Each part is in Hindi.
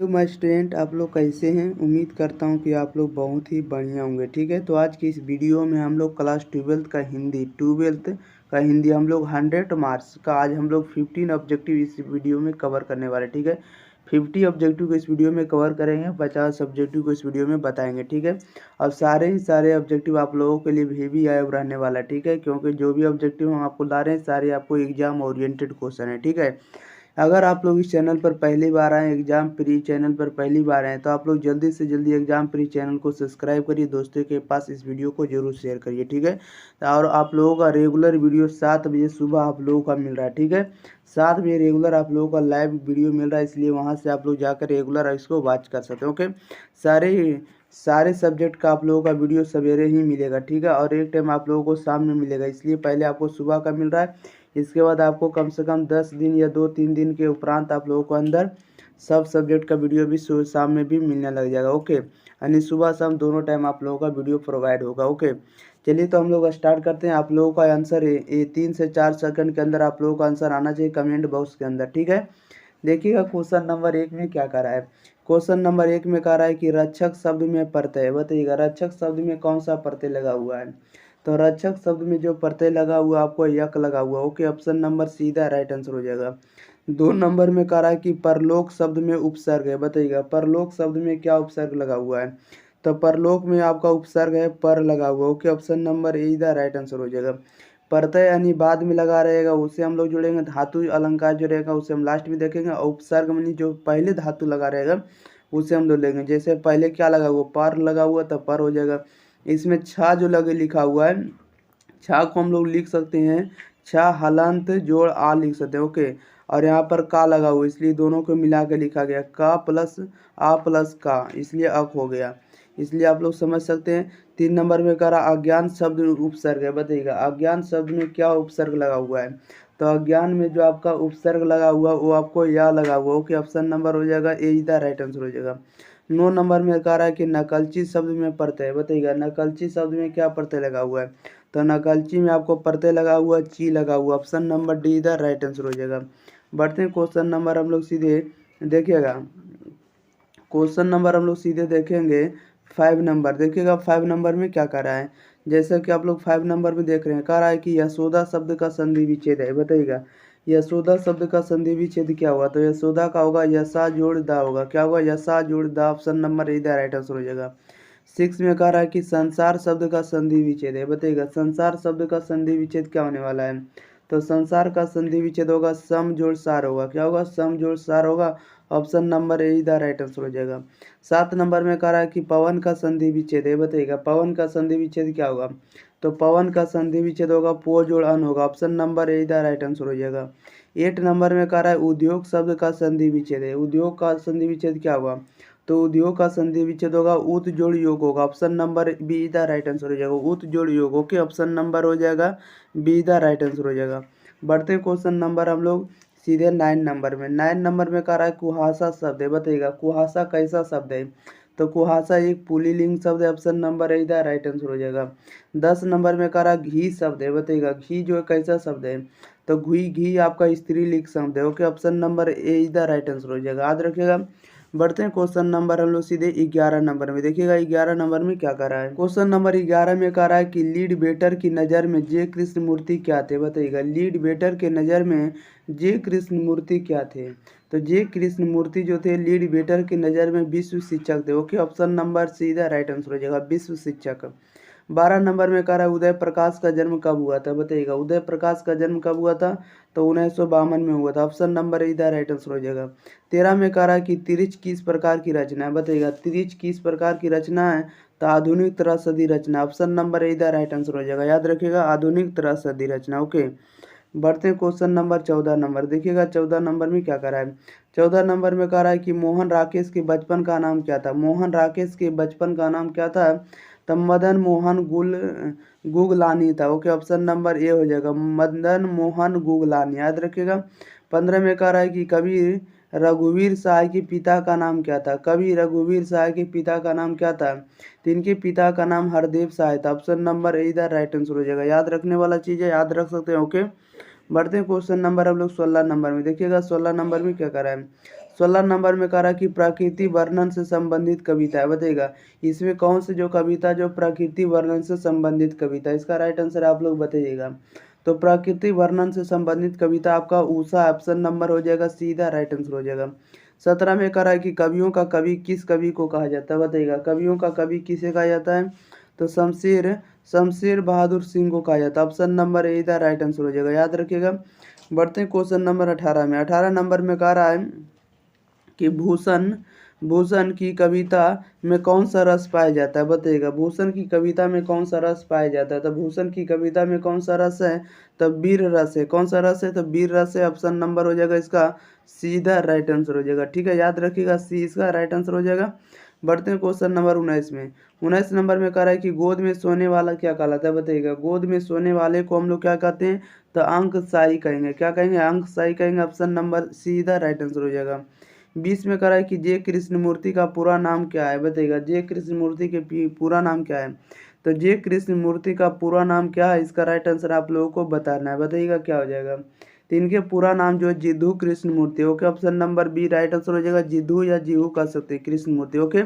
वालेकुम माय स्टूडेंट, आप लोग कैसे हैं। उम्मीद करता हूं कि आप लोग बहुत ही बढ़िया होंगे। ठीक है, तो आज की इस वीडियो में हम लोग क्लास ट्वेल्थ का हिंदी हम लोग 100 मार्क्स का आज हम लोग 15 ऑब्जेक्टिव इस वीडियो में कवर करने वाले। ठीक है, 50 ऑब्जेक्टिव को इस वीडियो में कवर करेंगे, 50 ऑब्जेक्टिव को इस वीडियो में बताएंगे। ठीक है, अब सारे ऑब्जेक्टिव आप लोगों के लिए भी आया रहने वाला है। ठीक है, क्योंकि जो भी ऑब्जेक्टिव हम आपको ला रहे हैं सारे आपको एग्जाम ओरिएंटेड क्वेश्चन है। ठीक है, अगर आप लोग इस चैनल पर पहली बार आए, एग्जाम प्री चैनल पर पहली बार आए, तो आप लोग जल्दी से जल्दी एग्जाम प्री चैनल को सब्सक्राइब करिए, दोस्तों के पास इस वीडियो को जरूर शेयर करिए। ठीक है, और आप लोगों का रेगुलर वीडियो 7 बजे सुबह आप लोगों का मिल रहा है। ठीक है, 7 बजे रेगुलर आप लोगों का लाइव वीडियो मिल रहा है, इसलिए वहाँ से आप लोग जाकर रेगुलर इसको वॉच कर सकते हैं। ओके, सारे सब्जेक्ट का आप लोगों का वीडियो सवेरे ही मिलेगा। ठीक है, और एक टाइम आप लोगों को शाम में मिलेगा, इसलिए पहले आपको सुबह का मिल रहा है, इसके बाद आपको कम से कम 10 दिन या 2-3 दिन के उपरांत आप लोगों को अंदर सब सब्जेक्ट का वीडियो भी शाम में भी मिलने लग जाएगा। ओके, यानी सुबह शाम दोनों टाइम आप लोगों का वीडियो प्रोवाइड होगा। ओके, चलिए तो हम लोग स्टार्ट करते हैं। आप लोगों का आंसर 3 से 4 सेकंड के अंदर आप लोगों का आंसर आना चाहिए कमेंट बॉक्स के अंदर। ठीक है, देखिएगा क्वेश्चन नंबर 1 में क्या कह रहा है। क्वेश्चन नंबर 1 में कह रहा है कि रक्षक शब्द में प्रत्यय बताइएगा, रक्षक शब्द में कौन सा प्रत्यय लगा हुआ है। तो रक्षक शब्द में जो प्रत्यय लगा हुआ आपको यक लगा हुआ। ओके, ऑप्शन नंबर सीधा राइट आंसर हो जाएगा। 2 नंबर में कह रहा है कि परलोक शब्द में उपसर्ग है बताइएगा, परलोक शब्द में क्या उपसर्ग लगा हुआ है। तो परलोक में आपका उपसर्ग है पर लगा हुआ। ओके, ऑप्शन नंबर इधर राइट आंसर हो जाएगा। प्रत्यय यानी बाद में लगा रहेगा उसे हम लोग जोड़ेंगे, धातु अलंकार जो रहेगा उसे हम लास्ट में देखेंगे, और उपसर्ग में जो पहले धातु लगा रहेगा उसे हम लोग लेंगे। जैसे पहले क्या लगा हुआ, पर लगा हुआ तो पर हो जाएगा। इसमें छा जो लगे लिखा हुआ है, छा को हम लोग लिख सकते हैं छा हलंत जोड़ आ लिख सकते हैं। ओके, और यहाँ पर का लगा हुआ इसलिए दोनों को मिला के लिखा गया, का प्लस आ प्लस का, इसलिए अक हो गया, इसलिए आप लोग समझ सकते हैं। 3 नंबर में कह रहा अज्ञान शब्द उपसर्ग है बताइएगा, अज्ञान शब्द में क्या उपसर्ग लगा हुआ है। तो अज्ञान में जो आपका उपसर्ग लगा हुआ वो आपको या लगा हुआ। ओके, ऑप्शन नंबर हो जाएगा ए इधर राइट आंसर हो जाएगा। 9 नंबर में कह रहा है कि नकलची शब्द में प्रत्यय बताइएगा, नकलची शब्द में क्या प्रत्यय लगा हुआ है। तो नकलची में आपको प्रत्यय लगा हुआ ची लगा हुआ, ऑप्शन नंबर डी इधर राइट आंसर हो जाएगा। बढ़ते हैं क्वेश्चन नंबर हम लोग सीधे देखिएगा, क्वेश्चन नंबर हम लोग सीधे देखेंगे 5 नंबर। देखिएगा 5 नंबर में क्या कर रहा है, जैसे कि आप लोग 5 नंबर में देख रहे हैं, कह रहा है कि यशोदा शब्द का संधि विच्छेद है बताइएगा। यशोदा शब्द का संधि विच्छेद क्या होगा, तो यशोदा का होगा यशा जोड़ दा होगा, क्या होगा यशा जोड़ दा, ऑप्शन नंबर इधर राइट आंसर हो जाएगा। 6 में कह रहा है कि संसार शब्द का संधि विच्छेद है बताइएगा, संसार शब्द का संधि विच्छेद क्या होने वाला है। तो संसार का संधि विच्छेद होगा सम जोड़ सार होगा, क्या होगा सम जोड़ सार होगा, ऑप्शन नंबर ए इधर राइट आंसर हो जाएगा। 7 नंबर में कह रहा है कि पवन का संधि विच्छेद है बताइएगा, पवन का संधि विच्छेद क्या होगा। तो पवन का संधि विच्छेद होगा पो जोड़ अन होगा, ऑप्शन नंबर ए इधर राइट आंसर हो जाएगा। 8 नंबर में कह रहा है उद्योग शब्द का संधि विच्छेद है, उद्योग का संधि विच्छेद क्या होगा। तो उद्योग का संधि विच्छेद होगा उत जोड़ योग होगा, ऑप्शन नंबर बी इधर राइट आंसर हो जाएगा, उत जोड़ योग। ओके, ऑप्शन नंबर हो जाएगा बी इधर राइट आंसर हो जाएगा। बढ़ते क्वेश्चन नंबर हम लोग सीधे 9 नंबर में। 9 नंबर में कह रहा है कुहासा शब्द है बताइएगा, कुहासा कैसा शब्द है। तो कुहासा एक पुल्लिंग शब्द है, ऑप्शन नंबर है इधर राइट आंसर हो जाएगा। 10 नंबर में कह रहा घी शब्द है बताइएगा, घी जो है कैसा शब्द है। तो घी आपका स्त्रीलिंग शब्द है। ओके, ऑप्शन नंबर ए इधर राइट आंसर हो जाएगा, याद रखिएगा। बढ़ते हैं क्वेश्चन नंबर हम लोग सीधे 11 नंबर में। देखिएगा 11 नंबर में क्या कर रहा है, क्वेश्चन नंबर 11 में कह रहा है कि लीड बेटर की नज़र में जे कृष्ण मूर्ति क्या थे बताइएगा, लीड बेटर के नज़र में जे कृष्ण मूर्ति क्या थे। तो जे कृष्ण मूर्ति जो थे लीड बेटर की नज़र में विश्व शिक्षक थे। ओके, ऑप्शन नंबर सीधा राइट आंसर हो जाएगा विश्व शिक्षक। 12 नंबर में कह रहा है उदय प्रकाश का जन्म कब हुआ था बताइएगा, उदय प्रकाश का जन्म कब हुआ था। तो 1952 में हुआ था, ऑप्शन नंबर इधर राइट आंसर हो जाएगा। 13 में कह रहा है कि तिरछ किस प्रकार की रचना है बताइएगा, तिरछ किस प्रकार की रचना है। तो आधुनिक त्रसदी रचना, ऑप्शन नंबर इधर राइट आंसर हो जाएगा, याद रखिएगा आधुनिक त्रसदी रचना। ओके, बढ़ते क्वेश्चन नंबर 14 नंबर। देखिएगा 14 नंबर में क्या कह रहा है, 14 नंबर में कह रहा है कि मोहन राकेश के बचपन का नाम क्या था, मोहन राकेश के बचपन का नाम क्या था। तब मदन मोहन गुगलानी था। ओके, ऑप्शन नंबर ए हो जाएगा मदन मोहन गुगलानी, याद रखिएगा। 15 में कह रहा है कि कवि रघुवीर सहाय के पिता का नाम क्या था, कवि रघुवीर सहाय के पिता का नाम क्या था। तो इनके पिता का नाम हरदेव सहाय था, ऑप्शन नंबर ए इधर राइट आंसर हो जाएगा, याद रखने वाला चीज़ है, याद रख सकते हैं। ओके, बढ़ते हैं क्वेश्चन नंबर हम लोग 16 नंबर में। देखिएगा 16 नंबर में क्या कर रहा है, 16 नंबर में कह रहा है कि प्रकृति वर्णन से संबंधित कविता है, बताइएगा इसमें कौन सी जो कविता जो प्रकृति वर्णन से संबंधित कविता है, इसका राइट आंसर आप लोग बताइएगा। तो प्रकृति वर्णन से संबंधित कविता आपका उषा ऑप्शन नंबर हो जाएगा, सीधा राइट आंसर हो जाएगा। 17 में कह रहा है कि कवियों का कवि किस कवि को कहा जाता है, बताइएगा कवियों का कवि किसे कहा जाता है, तो शमशेर शमशेर बहादुर सिंह को कहा जाता है, ऑप्शन नंबर ए इधर राइट आंसर हो जाएगा, याद रखिएगा। बढ़ते हैं क्वेश्चन नंबर 18 में। 18 नंबर में कह रहा है कि भूषण भूषण की कविता में कौन सा रस पाया जाता है, बताइएगा भूषण की कविता में कौन सा रस पाया जाता है, तो भूषण की कविता में कौन सा रस है, तो वीर रस है। कौन सा रस है, तो वीर रस है, ऑप्शन नंबर हो जाएगा इसका सीधा राइट आंसर हो जाएगा, ठीक है, याद रखिएगा सी इसका राइट आंसर हो जाएगा। बढ़ते हैं क्वेश्चन नंबर 19 में। 19 नंबर में कह रहा है कि गोद में सोने वाला क्या कहलाता है, बताइएगा गोद में सोने वाले को हम लोग क्या कहते हैं, तो अंकशाही कहेंगे, क्या कहेंगे, अंकशाही कहेंगे, ऑप्शन नंबर सीधा राइट आंसर हो जाएगा। 20 में कह रहा है कि जे कृष्णमूर्ति का पूरा नाम क्या है, बताइएगा जे कृष्णमूर्ति के पूरा नाम क्या है, तो जे कृष्णमूर्ति का पूरा नाम क्या है, इसका राइट आंसर आप लोगों को बताना है, बताइएगा क्या हो जाएगा। तो इनके पूरा नाम जो है Jiddu Krishnamurti, okay, option number B right answer हो जाएगा, जिद्धू या जीहू कह सकते हैं, कृष्णमूर्ति, ओके,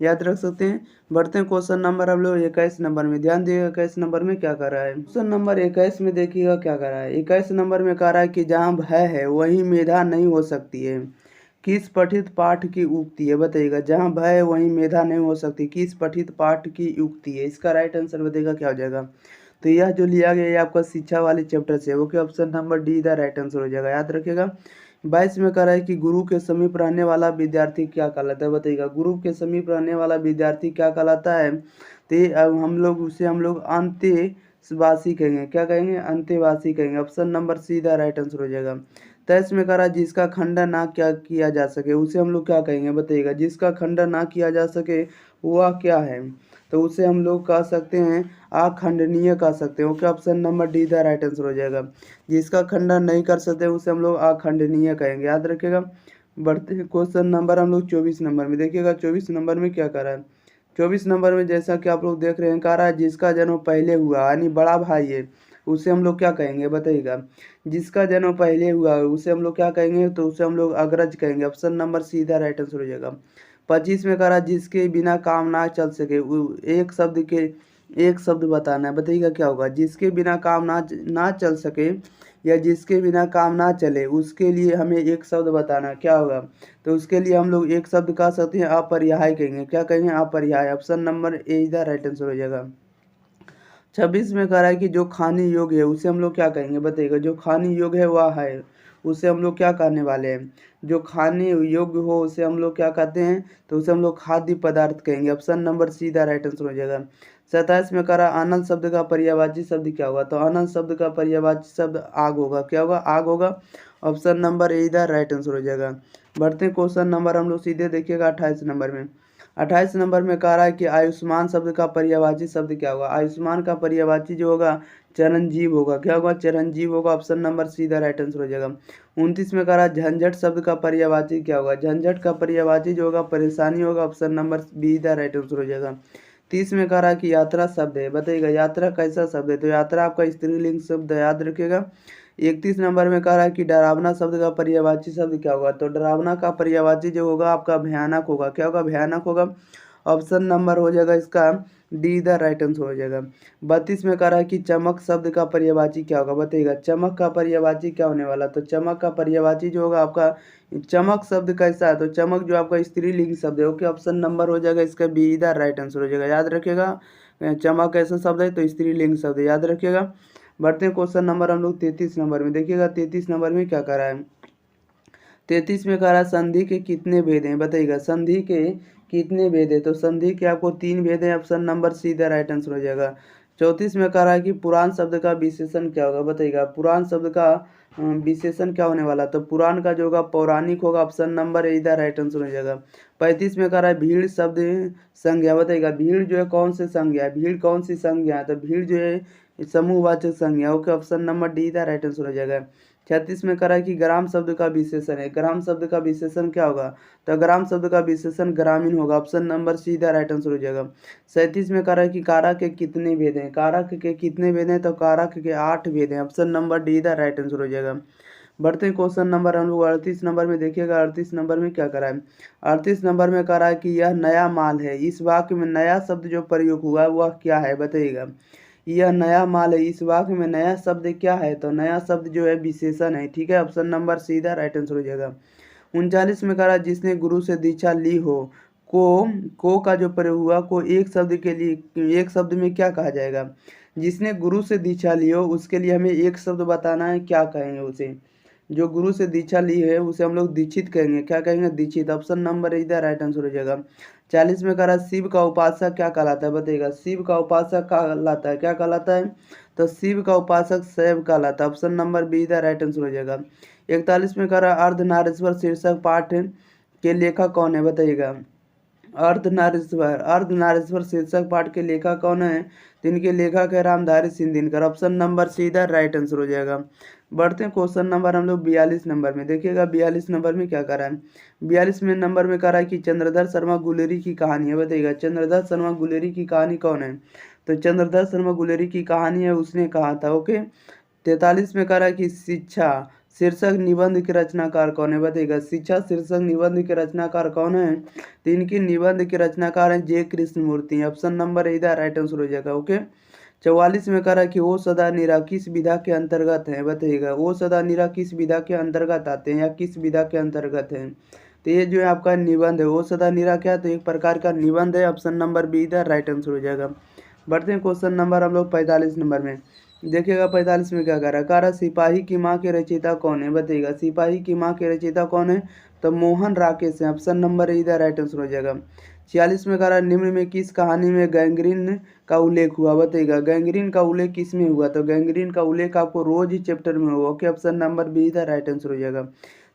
याद रख सकते हैं। बढ़ते हैं क्वेश्चन नंबर हम लोग 21 नंबर में, ध्यान दिएगा 21 नंबर में क्या कर रहा है। क्वेश्चन नंबर 21 में देखिएगा क्या कर रहा है। 21 नंबर में कह रहा है कि जहाँ भय है वहीं मेधा नहीं हो सकती है, किस पठित पाठ की उक्ति है, बताइएगा जहाँ भय है वहीं मेधा नहीं हो सकती, किस पठित पाठ की उक्ति है, इसका राइट आंसर बताइएगा क्या हो जाएगा। तो यह जो लिया गया है आपका शिक्षा वाले चैप्टर से, okay, option number D the right answer हो जाएगा, याद रखिएगा। 22 में कह रहा है कि गुरु के समीप रहने वाला विद्यार्थी क्या कहलाता है, बताइएगा गुरु के समीप रहने वाला विद्यार्थी क्या कहलाता है, तो ये अब हम लोग अंत्यवासी कहेंगे, क्या कहेंगे, अंत्यवासी कहेंगे, ऑप्शन नंबर सीधा राइट आंसर हो जाएगा। 23 में कह रहा है जिसका खंडन ना क्या किया जा सके उसे हम लोग क्या कहेंगे, बताइएगा जिसका खंडन ना किया जा सके वह क्या है, तो उसे हम लोग कह सकते हैं अखंडनीय कह सकते हैं, okay, option number D the right answer हो जाएगा। जिसका खंडन नहीं कर सकते उसे हम लोग अखंडनीय कहेंगे, याद रखिएगा। बढ़ते हैं क्वेश्चन नंबर हम लोग 24 नंबर में, देखिएगा 24 नंबर में क्या कर रहा है। 24 नंबर में जैसा कि आप लोग देख रहे हैं कह रहा है जिसका जन्म पहले हुआ यानी बड़ा भाई है उसे हम लोग क्या कहेंगे, बताइएगा जिसका जन्म पहले हुआ उसे हम लोग क्या कहेंगे, तो उसे हम लोग अग्रज कहेंगे, ऑप्शन नंबर सीधा राइट आंसर हो जाएगा। 25 में कह रहा है जिसके बिना काम ना चल सके एक शब्द बताना है, बताइएगा क्या होगा, जिसके बिना काम ना चल सके या जिसके बिना काम ना चले उसके लिए हमें एक शब्द बताना है, क्या होगा, तो उसके लिए हम लोग एक शब्द कह सकते हैं अपरिहार्य कहेंगे, क्या कहेंगे, अपरिहार्य, ऑप्शन नंबर ए इधर राइट आंसर हो जाएगा। 26 में कह रहा है कि जो खाने योग्य है उसे हम लोग क्या कहेंगे, बताइएगा जो खाने योग्य है वह है उसे हम लोग क्या कहने वाले हैं, जो खाने योग्य हो उसे हम लोग क्या कहते हैं, तो उसे हम लोग खाद्य पदार्थ कहेंगे, ऑप्शन नंबर सीधा राइट आंसर हो जाएगा। 27 में कह रहा आनंद शब्द का पर्यायवाची शब्द क्या होगा, तो आनंद शब्द का पर्यायवाची शब्द आग होगा, क्या होगा, आग होगा, ऑप्शन नंबर ए इधर राइट आंसर हो जाएगा। बढ़ते हैं क्वेश्चन नंबर हम लोग सीधे देखिएगा 28 नंबर में। 28 नंबर में कह रहा है कि आयुष्मान शब्द का पर्यायवाची शब्द क्या होगा, आयुष्मान का पर्यायवाची जो होगा चिरंजीव होगा, क्या होगा, चिरंजीव होगा, ऑप्शन नंबर सीधा राइट आंसर हो जाएगा। 29 में कह रहा है झंझट शब्द का पर्यायवाची क्या होगा, झंझट का पर्यायवाची जो होगा परेशानी होगा, option number be the right answer हो जाएगा। 30 में कह रहा है कि यात्रा शब्द है, बताइएगा यात्रा कैसा शब्द है, तो यात्रा आपका स्त्रीलिंग शब्द याद रखिएगा। 31 नंबर में कह रहा है कि डरावना शब्द का पर्यायवाची शब्द क्या होगा, तो डरावना का पर्यायवाची जो होगा आपका भयानक होगा, क्या होगा, भयानक होगा, ऑप्शन नंबर हो जाएगा इसका डी द राइट आंसर हो जाएगा। 32 में कह रहा है कि चमक शब्द का पर्यायवाची क्या होगा, बताइएगा चमक का पर्यायवाची क्या होने वाला, तो चमक का पर्यायवाची जो होगा आपका चमक शब्द कैसा है, तो चमक जो आपका स्त्रीलिंग शब्द है, ओके, ऑप्शन नंबर हो जाएगा इसका बी इधर राइट आंसर हो जाएगा, याद रखिएगा चमक कैसा शब्द है, तो स्त्रीलिंग शब्द है, याद रखिएगा। बढ़ते हैं क्वेश्चन नंबर हम लोग 33 नंबर में, देखिएगा 33 नंबर में क्या कर रहा है। 33 में कह रहा है संधि के कितने भेद हैं, बताइएगा संधि के कितने भेद है, तो संधि के आपको 3 भेद हैं, ऑप्शन नंबर सीधा राइट आंसर हो जाएगा। 34 में कह रहा है कि पुराण शब्द का विशेषण क्या होगा, बताइएगा पुराण शब्द का विशेषण क्या होने वाला, तो पुराण का जो होगा पौराणिक होगा, ऑप्शन नंबर इधर राइट आंसर हो जाएगा। 35 में कह रहा है भीड़ शब्द संज्ञा, बताइएगा भीड़ जो है कौन से संज्ञा है, भीड़ कौन सी संज्ञा है, तो भीड़ जो है समूहवाचक संज्ञा, okay, option number D the right answer हो जाएगा। 36 में कह रहा है कि ग्राम शब्द का विशेषण है, ग्राम शब्द का विशेषण क्या होगा, तो ग्राम शब्द का विशेषण ग्रामीण होगा, ऑप्शन नंबर सीधा राइट आंसर हो जाएगा। 37 में कह रहा है कि कारक के कितने भेद हैं, कारक के कितने भेद हैं, तो कारक के 8 भेद हैं, option number D the right answer हो जाएगा। बढ़ते हैं क्वेश्चन नंबर हम लोग 38 नंबर में। देखिएगा 38 नंबर में क्या करा है। 38 नंबर में करा है कि यह नया माल है। इस वाक्य में नया शब्द जो प्रयोग हुआ है वह क्या है, बताइएगा। यह नया माल है, इस वाक्य में नया शब्द क्या है, तो नया शब्द जो है विशेषण है, ठीक है। ऑप्शन नंबर सीधा राइट आंसर हो जाएगा। 39 में करा जिसने गुरु से दीक्षा ली हो, को का जो प्रयोग हुआ, को एक शब्द के लिए एक शब्द में क्या कहा जाएगा। जिसने गुरु से दीक्षा ली हो उसके लिए हमें एक शब्द बताना है, क्या कहेंगे उसे। जो गुरु से दीक्षा ली है उसे हम लोग दीक्षित कहेंगे, क्या कहेंगे, दीक्षित। ऑप्शन नंबर इधर राइट आंसर हो जाएगा। 40 में कह रहा है शिव का उपासक क्या कहलाता है, बताइएगा। शिव का उपासक कहलाता है, क्या कहलाता है, तो शिव का उपासक शैव कहलाता है। ऑप्शन नंबर बी इधर राइट आंसर हो जाएगा। 41 में कह रहा है अर्धनारीश्वर शीर्षक पाठ के लेखक कौन है, बताइएगा। अर्धनारीश्वर शीर्षक पाठ के लेखक कौन है, तो इनके लेखक है रामधारी सिंह दिनकर। ऑप्शन नंबर सीधा राइट आंसर हो जाएगा। बढ़ते हैं क्वेश्चन नंबर हम लोग 42 नंबर में। देखिएगा 42 नंबर में क्या करा है। 42 में नंबर में करा है कि चंद्रधर शर्मा गुलेरी की कहानी है, बताइएगा। चंद्रधर शर्मा गुलेरी की कहानी कौन है, तो चंद्रधर शर्मा गुलेरी की कहानी है, उसने कहा था, ओके। 43 में करा है कि शिक्षा शीर्षक निबंध के रचनाकार कौन है, बताइएगा। शिक्षा शीर्षक निबंध के रचनाकार कौन है, तो इनकी निबंध के रचनाकार हैं जे कृष्णमूर्ति। ऑप्शन नंबर इधर राइट आंसर हो जाएगा, ओके। 44 में कह रहा है कि ओ सदा निरा किस विधा के अंतर्गत है, बताइएगा। ओ सदा निरा किस विधा के अंतर्गत आते हैं या किस विधा के अंतर्गत हैं, तो ये जो है आपका निबंध है। ओ सदा निरा क्या, तो एक प्रकार का निबंध है। ऑप्शन नंबर बी इधर राइट आंसर हो जाएगा। बढ़ते हैं क्वेश्चन नंबर हम लोग 45 नंबर में। देखिएगा 45 में क्या कह रहा है। सिपाही की माँ के रचयिता कौन है, बताइएगा। सिपाही की माँ के रचयिता कौन है, तो मोहन राकेश है। ऑप्शन नंबर इधर राइट आंसर हो जाएगा। 46 में कह रहा है निम्न में किस कहानी में गैंग्रीन का उल्लेख हुआ, बताइएगा। गैंग्रीन का उल्लेख किस में हुआ, तो गैंग्रीन का उल्लेख आपको रोज ही चैप्टर में होगा, ओके। ऑप्शन नंबर बी इधर राइट आंसर हो जाएगा।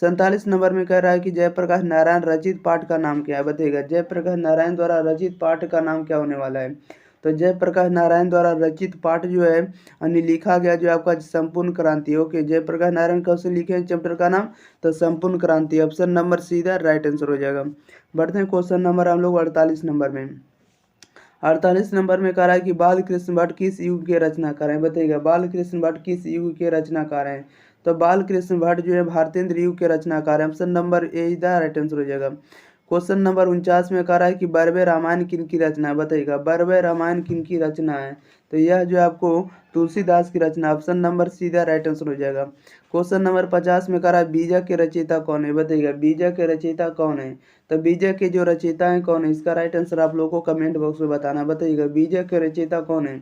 47 नंबर में कह रहा है कि जयप्रकाश नारायण रचित पाठ का नाम क्या है, बताइएगा। जयप्रकाश नारायण द्वारा रचित पाठ का नाम क्या होने वाला है, तो जयप्रकाश नारायण द्वारा रचित पाठ जो है लिखा गया जो आपका संपूर्ण क्रांति, ओके। जयप्रकाश नारायण कब से लिखे हैं चैप्टर का नाम, तो संपूर्ण क्रांति। ऑप्शन नंबर सीधा राइट आंसर हो जाएगा। बढ़ते हैं क्वेश्चन नंबर हम लोग 48 नंबर में। 48 नंबर में कह रहा है कि बाल कृष्ण भट्ट किस युग के रचनाकार हैं, बताइएगा। बाल कृष्ण भट्ट किस युग के रचनाकार हैं, तो बाल कृष्ण भट्ट जो है भारतेंद्र युग के रचनाकार हैं। ऑप्शन नंबर ए इधर राइट आंसर हो जाएगा। क्वेश्चन नंबर 49 में कह रहा है कि बरवे रामायण किन की रचना है, बताइएगा। बरवे रामायण किन की रचना है, तो यह जो आपको तुलसीदास की रचना। ऑप्शन नंबर सीधा राइट आंसर हो जाएगा। क्वेश्चन नंबर 50 में कह रहा है बीजा के रचयिता कौन है, बताइएगा। बीजा के रचयिता कौन है, तो बीजा के जो रचयिता हैं कौन है, इसका राइट आंसर आप लोगों को कमेंट बॉक्स में बताना, बताइएगा। बीजा के रचयिता कौन है,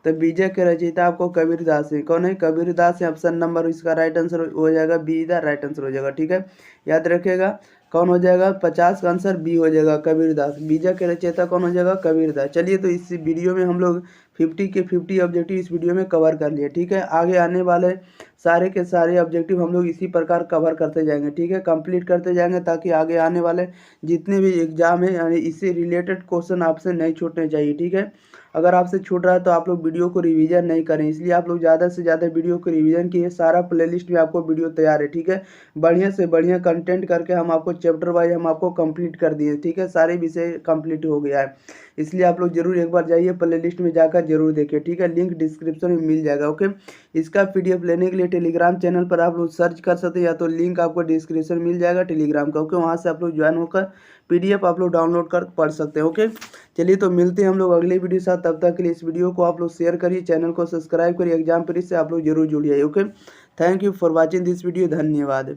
तो बीजा के रचयिता आपको कबीरदास है। कौन है, कबीरदास है। ऑप्शन नंबर इसका राइट आंसर हो जाएगा बी इधर राइट आंसर हो जाएगा, ठीक है। याद रखिएगा कौन हो जाएगा, 50 का आंसर बी हो जाएगा, कबीरदास। बीजा के रचयिता कौन हो जाएगा, कबीरदास। चलिए तो इस वीडियो में हम लोग 50 के 50 ऑब्जेक्टिव इस वीडियो में कवर कर लिए, ठीक है। आगे आने वाले सारे के सारे ऑब्जेक्टिव हम लोग इसी प्रकार कवर करते जाएंगे, ठीक है, कंप्लीट करते जाएंगे, ताकि आगे आने वाले जितने भी एग्जाम है यानी इससे रिलेटेड क्वेश्चन आपसे नहीं छूटने चाहिए, ठीक है। अगर आपसे छूट रहा है तो आप लोग वीडियो को रिवीजन नहीं करें, इसलिए आप लोग ज़्यादा से ज़्यादा वीडियो को रिवीजन किए। सारा प्लेलिस्ट में आपको वीडियो तैयार है, ठीक है। बढ़िया से बढ़िया कंटेंट करके हम आपको चैप्टर वाइज हम आपको कंप्लीट कर दिए, ठीक है। सारे विषय कंप्लीट हो गया है, इसलिए आप लोग जरूर एक बार जाइए प्लेलिस्ट में जाकर जरूर देखिए, ठीक है। लिंक डिस्क्रिप्शन में मिल जाएगा, ओके। इसका PDF लेने के लिए टेलीग्राम चैनल पर आप लोग सर्च कर सकते हैं, या तो लिंक आपको डिस्क्रिप्शन मिल जाएगा टेलीग्राम का, ओके। वहाँ से आप लोग ज्वाइन होकर PDF आप लोग डाउनलोड कर पढ़ सकते हैं, ओके। चलिए तो मिलते हैं हम लोग अगले वीडियो के साथ। तब तक के लिए इस वीडियो को आप लोग शेयर करिए, चैनल को सब्सक्राइब करिए। एग्जाम पर इससे आप लोग जरूर जुड़िए, okay. Thank you for watching this video, धन्यवाद।